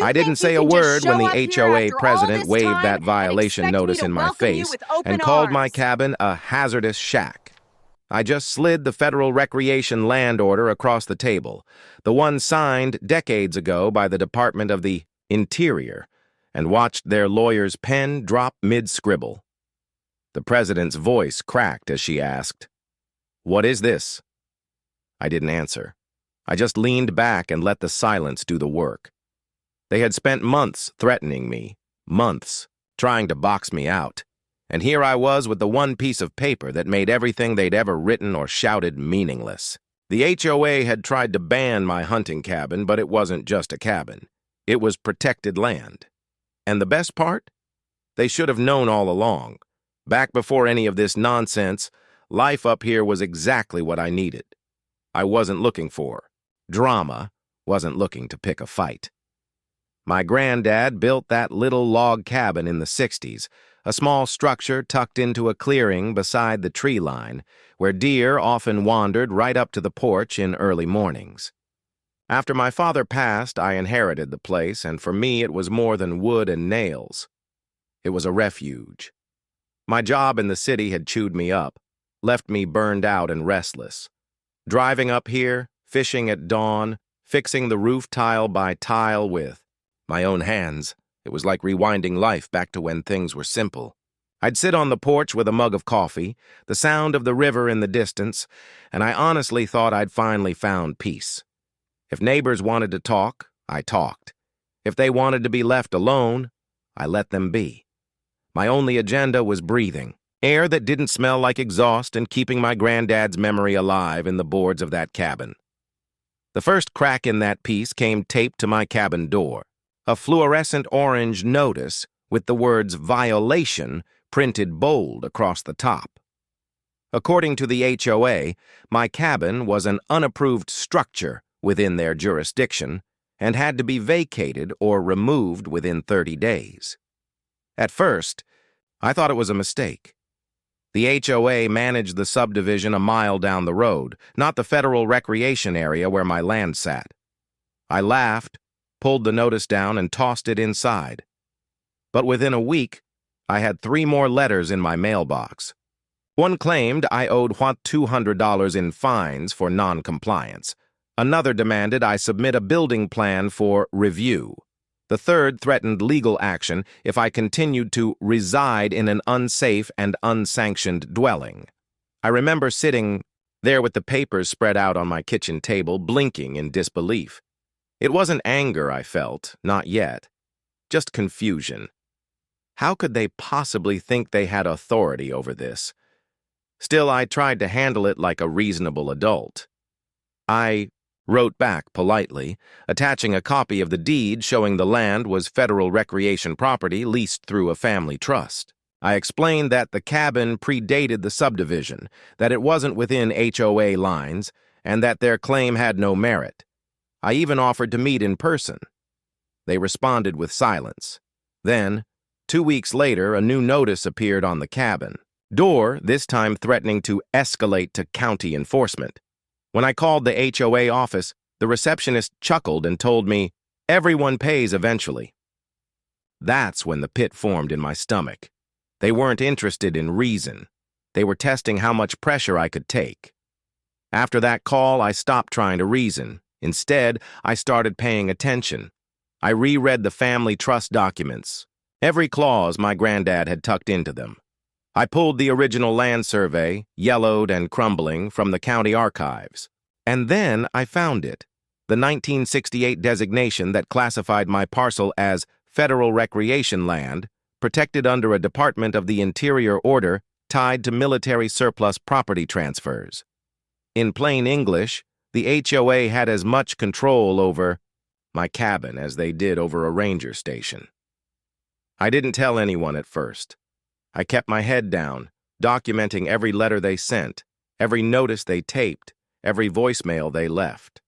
I didn't say a word when the HOA president waved that violation notice in my face and called my cabin a hazardous shack. I just slid the federal recreation land order across the table, the one signed decades ago by the Department of the Interior, and watched their lawyer's pen drop mid-scribble. The president's voice cracked as she asked, "What is this?" I didn't answer. I just leaned back and let the silence do the work. They had spent months threatening me, months trying to box me out. And here I was with the one piece of paper that made everything they'd ever written or shouted meaningless. The HOA had tried to ban my hunting cabin, but it wasn't just a cabin. It was protected land. And the best part? They should have known all along. Back before any of this nonsense, life up here was exactly what I needed. I wasn't looking for drama, wasn't looking to pick a fight. My granddad built that little log cabin in the 60s, a small structure tucked into a clearing beside the tree line, where deer often wandered right up to the porch in early mornings. After my father passed, I inherited the place, and for me it was more than wood and nails. It was a refuge. My job in the city had chewed me up, left me burned out and restless. Driving up here, fishing at dawn, fixing the roof tile by tile with my own hands, it was like rewinding life back to when things were simple. I'd sit on the porch with a mug of coffee, the sound of the river in the distance, and I honestly thought I'd finally found peace. If neighbors wanted to talk, I talked. If they wanted to be left alone, I let them be. My only agenda was breathing, air that didn't smell like exhaust, and keeping my granddad's memory alive in the boards of that cabin. The first crack in that piece came taped to my cabin door. A fluorescent orange notice with the words "violation" printed bold across the top. According to the HOA, my cabin was an unapproved structure within their jurisdiction and had to be vacated or removed within 30 days. At first, I thought it was a mistake. The HOA managed the subdivision a mile down the road, not the federal recreation area where my land sat. I laughed, pulled the notice down, and tossed it inside. But within a week, I had 3 more letters in my mailbox. One claimed I owed $200 in fines for non-compliance. Another demanded I submit a building plan for review. The third threatened legal action if I continued to reside in an unsafe and unsanctioned dwelling. I remember sitting there with the papers spread out on my kitchen table, blinking in disbelief. It wasn't anger I felt, not yet. Just confusion. How could they possibly think they had authority over this? Still, I tried to handle it like a reasonable adult. I wrote back politely, attaching a copy of the deed showing the land was federal recreation property leased through a family trust. I explained that the cabin predated the subdivision, that it wasn't within HOA lines, and that their claim had no merit. I even offered to meet in person. They responded with silence. Then, 2 weeks later, a new notice appeared on the cabin door, this time threatening to escalate to county enforcement. When I called the HOA office, the receptionist chuckled and told me, "Everyone pays eventually." That's when the pit formed in my stomach. They weren't interested in reason. They were testing how much pressure I could take. After that call, I stopped trying to reason. Instead, I started paying attention. I reread the family trust documents, every clause my granddad had tucked into them. I pulled the original land survey, yellowed and crumbling, from the county archives. And then I found it, the 1968 designation that classified my parcel as federal recreation land, protected under a Department of the Interior order tied to military surplus property transfers. In plain English, the HOA had as much control over my cabin as they did over a ranger station. I didn't tell anyone at first. I kept my head down, documenting every letter they sent, every notice they taped, every voicemail they left.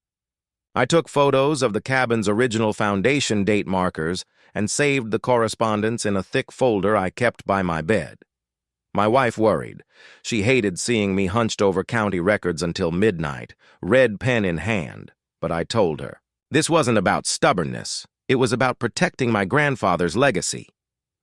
I took photos of the cabin's original foundation date markers and saved the correspondence in a thick folder I kept by my bed. My wife worried. She hated seeing me hunched over county records until midnight, red pen in hand, but I told her. This wasn't about stubbornness. It was about protecting my grandfather's legacy.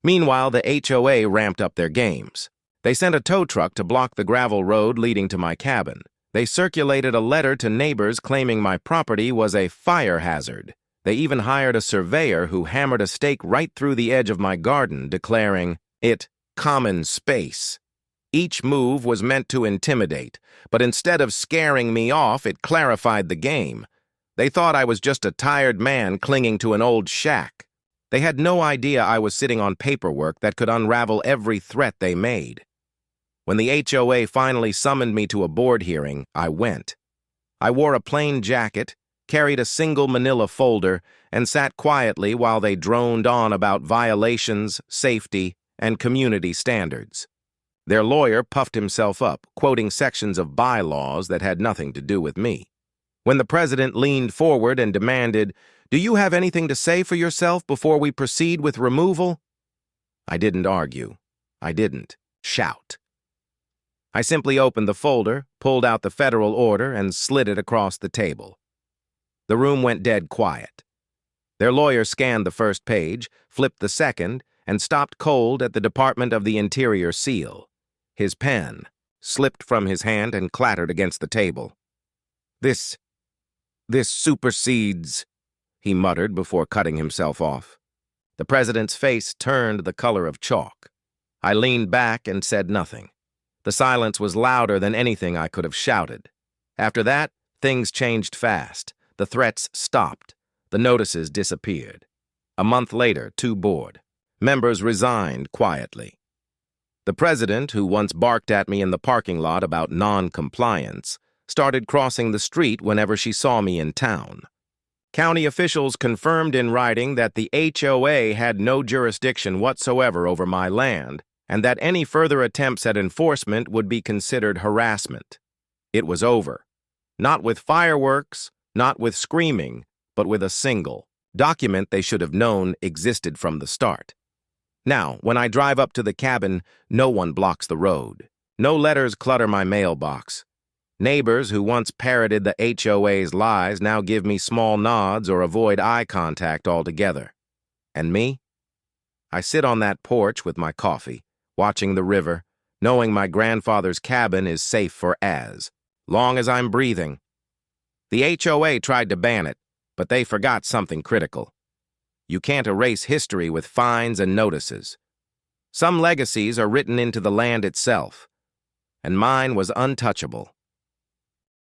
Meanwhile, the HOA ramped up their games. They sent a tow truck to block the gravel road leading to my cabin. They circulated a letter to neighbors claiming my property was a fire hazard. They even hired a surveyor who hammered a stake right through the edge of my garden, declaring it common space. Each move was meant to intimidate, but instead of scaring me off, it clarified the game. They thought I was just a tired man clinging to an old shack. They had no idea I was sitting on paperwork that could unravel every threat they made. When the HOA finally summoned me to a board hearing, I went. I wore a plain jacket, carried a single manila folder, and sat quietly while they droned on about violations, safety, and community standards. Their lawyer puffed himself up, quoting sections of bylaws that had nothing to do with me. When the president leaned forward and demanded, "Do you have anything to say for yourself before we proceed with removal?" I didn't argue. I didn't shout. I simply opened the folder, pulled out the federal order, and slid it across the table. The room went dead quiet. Their lawyer scanned the first page, flipped the second, and stopped cold at the Department of the Interior seal. His pen slipped from his hand and clattered against the table. This supersedes," he muttered before cutting himself off. The president's face turned the color of chalk. I leaned back and said nothing. The silence was louder than anything I could have shouted. After that, things changed fast. The threats stopped. The notices disappeared. A month later, 2 board members resigned quietly. The president, who once barked at me in the parking lot about non-compliance, started crossing the street whenever she saw me in town. County officials confirmed in writing that the HOA had no jurisdiction whatsoever over my land, and that any further attempts at enforcement would be considered harassment. It was over. Not with fireworks, not with screaming, but with a single document they should have known existed from the start. Now, when I drive up to the cabin, no one blocks the road. No letters clutter my mailbox. Neighbors who once parroted the HOA's lies now give me small nods or avoid eye contact altogether. And me? I sit on that porch with my coffee, watching the river, knowing my grandfather's cabin is safe for as long as I'm breathing. The HOA tried to ban it, but they forgot something critical. You can't erase history with fines and notices. Some legacies are written into the land itself, and mine was untouchable.